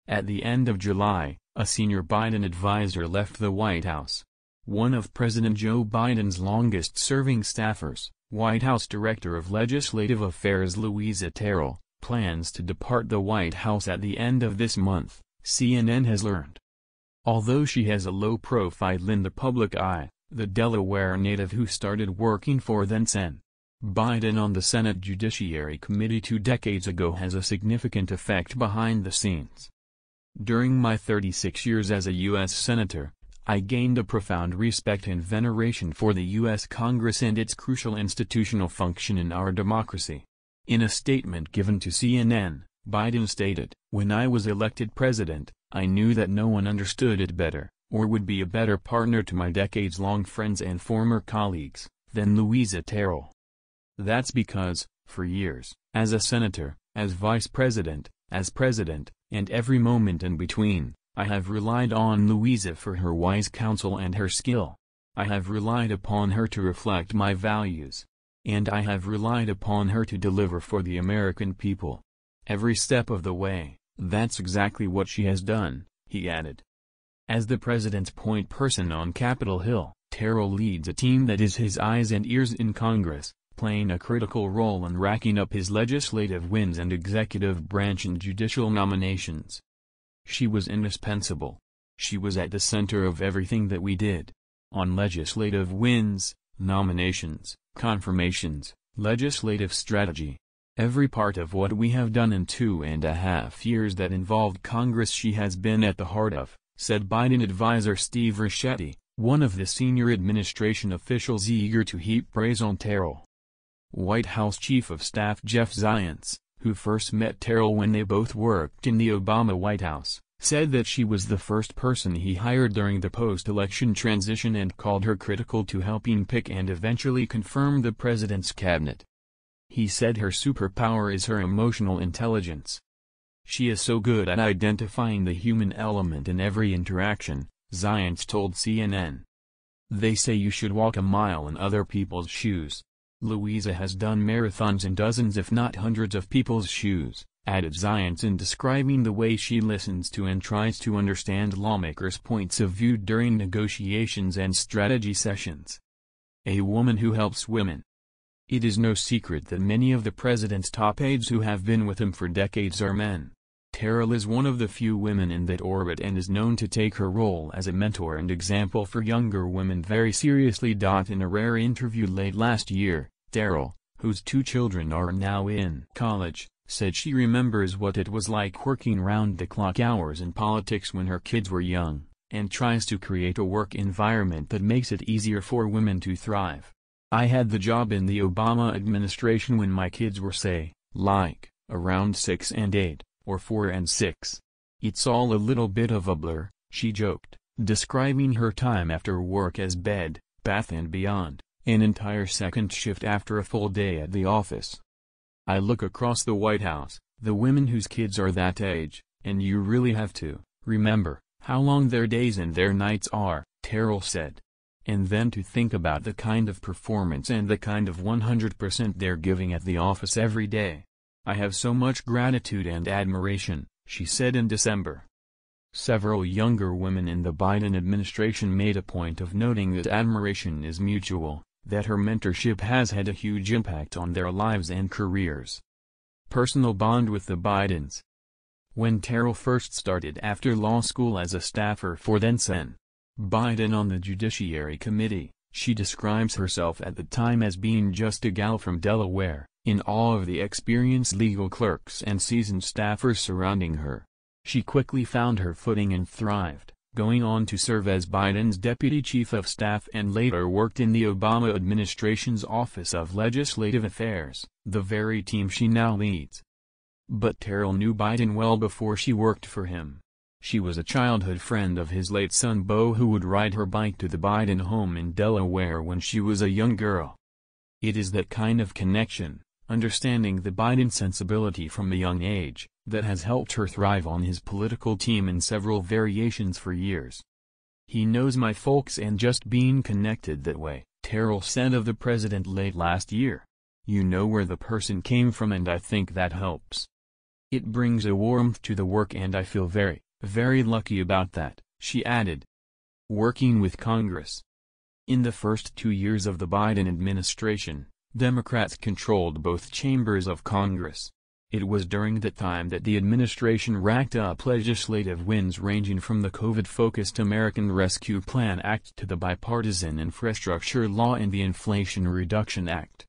At the end of July, a senior Biden advisor left the White House. One of President Joe Biden's longest-serving staffers, White House Director of Legislative Affairs Louisa Terrell, plans to depart the White House at the end of this month, CNN has learned. Although she has a low profile in the public eye, the Delaware native who started working for then-Sen Biden on the Senate Judiciary Committee 2 decades ago has a significant effect behind the scenes. During my 36 years as a U.S. Senator, I gained a profound respect and veneration for the U.S. Congress and its crucial institutional function in our democracy. In a statement given to CNN, Biden stated, "When I was elected president, I knew that no one understood it better, or would be a better partner to my decades-long friends and former colleagues, than Louisa Terrell. That's because, for years, as a senator, as vice president, as president, and every moment in between, I have relied on Louisa for her wise counsel and her skill. I have relied upon her to reflect my values. And I have relied upon her to deliver for the American people. Every step of the way, that's exactly what she has done," he added. As the president's point person on Capitol Hill, Terrell leads a team that is his eyes and ears in Congress, playing a critical role in racking up his legislative wins and executive branch and judicial nominations. She was indispensable. She was at the center of everything that we did. On legislative wins, nominations, confirmations, legislative strategy. Every part of what we have done in 2.5 years that involved Congress she has been at the heart of, said Biden advisor Steve Ricchetti, one of the senior administration officials eager to heap praise on Terrell. White House Chief of Staff Jeff Zients, who first met Terrell when they both worked in the Obama White House, said that she was the first person he hired during the post-election transition and called her critical to helping pick and eventually confirm the president's cabinet. He said her superpower is her emotional intelligence. "She is so good at identifying the human element in every interaction," Zients told CNN. "They say you should walk a mile in other people's shoes. Louisa has done marathons in dozens if not hundreds of people's shoes," added Zients in describing the way she listens to and tries to understand lawmakers' points of view during negotiations and strategy sessions. "A woman who helps women." It is no secret that many of the president's top aides who have been with him for decades are men. Terrell is one of the few women in that orbit and is known to take her role as a mentor and example for younger women very seriously. In a rare interview late last year, Terrell, whose 2 children are now in college, said she remembers what it was like working round-the-clock hours in politics when her kids were young, and tries to create a work environment that makes it easier for women to thrive. "I had the job in the Obama administration when my kids were around 6 and 8, or 4 and 6. It's all a little bit of a blur," she joked, describing her time after work as bed, bath and beyond, an entire second shift after a full day at the office. "I look across the White House, the women whose kids are that age, and you really have to remember how long their days and their nights are," Terrell said. "And then to think about the kind of performance and the kind of 100% they're giving at the office every day. I have so much gratitude and admiration," she said in December. Several younger women in the Biden administration made a point of noting that admiration is mutual, that her mentorship has had a huge impact on their lives and careers. Personal bond with the Bidens. When Terrell first started after law school as a staffer for then-Sen Biden on the Judiciary Committee, she describes herself at the time as being just a gal from Delaware, in awe of the experienced legal clerks and seasoned staffers surrounding her. She quickly found her footing and thrived, going on to serve as Biden's deputy chief of staff and later worked in the Obama administration's Office of Legislative Affairs, the very team she now leads. But Terrell knew Biden well before she worked for him. She was a childhood friend of his late son Beau, who would ride her bike to the Biden home in Delaware when she was a young girl. It is that kind of connection, understanding the Biden sensibility from a young age, that has helped her thrive on his political team in several variations for years. "He knows my folks and just being connected that way," Terrell said of the president late last year. "You know where the person came from and I think that helps." It brings a warmth to the work and I feel very, very lucky about that, she added. Working with Congress. In the first 2 years of the Biden administration, Democrats controlled both chambers of Congress. It was during that time that the administration racked up legislative wins ranging from the COVID-focused American Rescue Plan Act to the Bipartisan Infrastructure Law and the Inflation Reduction Act.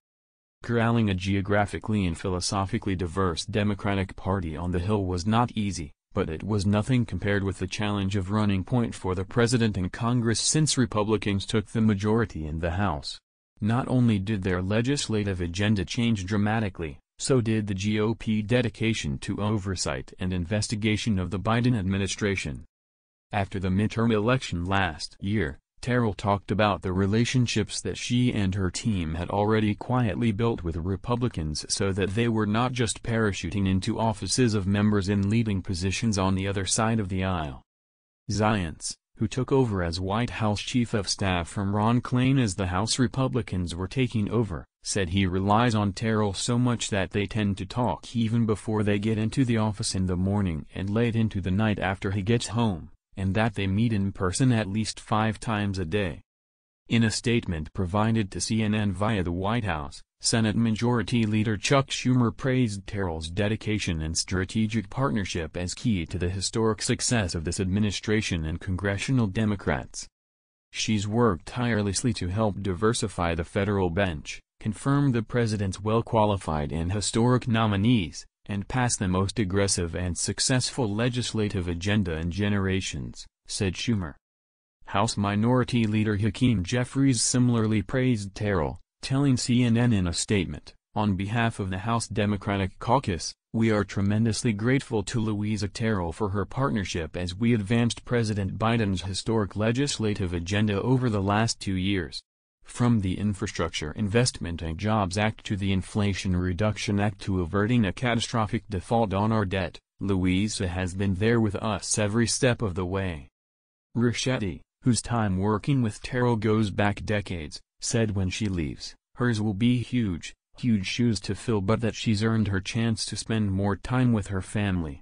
Corralling a geographically and philosophically diverse Democratic Party on the Hill was not easy, but it was nothing compared with the challenge of running point for the president and Congress since Republicans took the majority in the House. Not only did their legislative agenda change dramatically, so did the GOP dedication to oversight and investigation of the Biden administration. After the midterm election last year, Terrell talked about the relationships that she and her team had already quietly built with Republicans so that they were not just parachuting into offices of members in leading positions on the other side of the aisle. Zients, who took over as White House Chief of Staff from Ron Klain as the House Republicans were taking over, said he relies on Terrell so much that they tend to talk even before they get into the office in the morning and late into the night after he gets home, and that they meet in person at least 5 times a day. In a statement provided to CNN via the White House, Senate Majority Leader Chuck Schumer praised Terrell's dedication and strategic partnership as key to the historic success of this administration and congressional Democrats. She's worked tirelessly to help diversify the federal bench, confirm the president's well-qualified and historic nominees, and pass the most aggressive and successful legislative agenda in generations, said Schumer. House Minority Leader Hakeem Jeffries similarly praised Terrell, telling CNN in a statement, "On behalf of the House Democratic Caucus, we are tremendously grateful to Louisa Terrell for her partnership as we advanced President Biden's historic legislative agenda over the last 2 years. From the Infrastructure Investment and Jobs Act to the Inflation Reduction Act to averting a catastrophic default on our debt, Louisa has been there with us every step of the way." Ricchetti, whose time working with Terrell goes back decades, said when she leaves, hers will be huge, huge shoes to fill, but that she's earned her chance to spend more time with her family.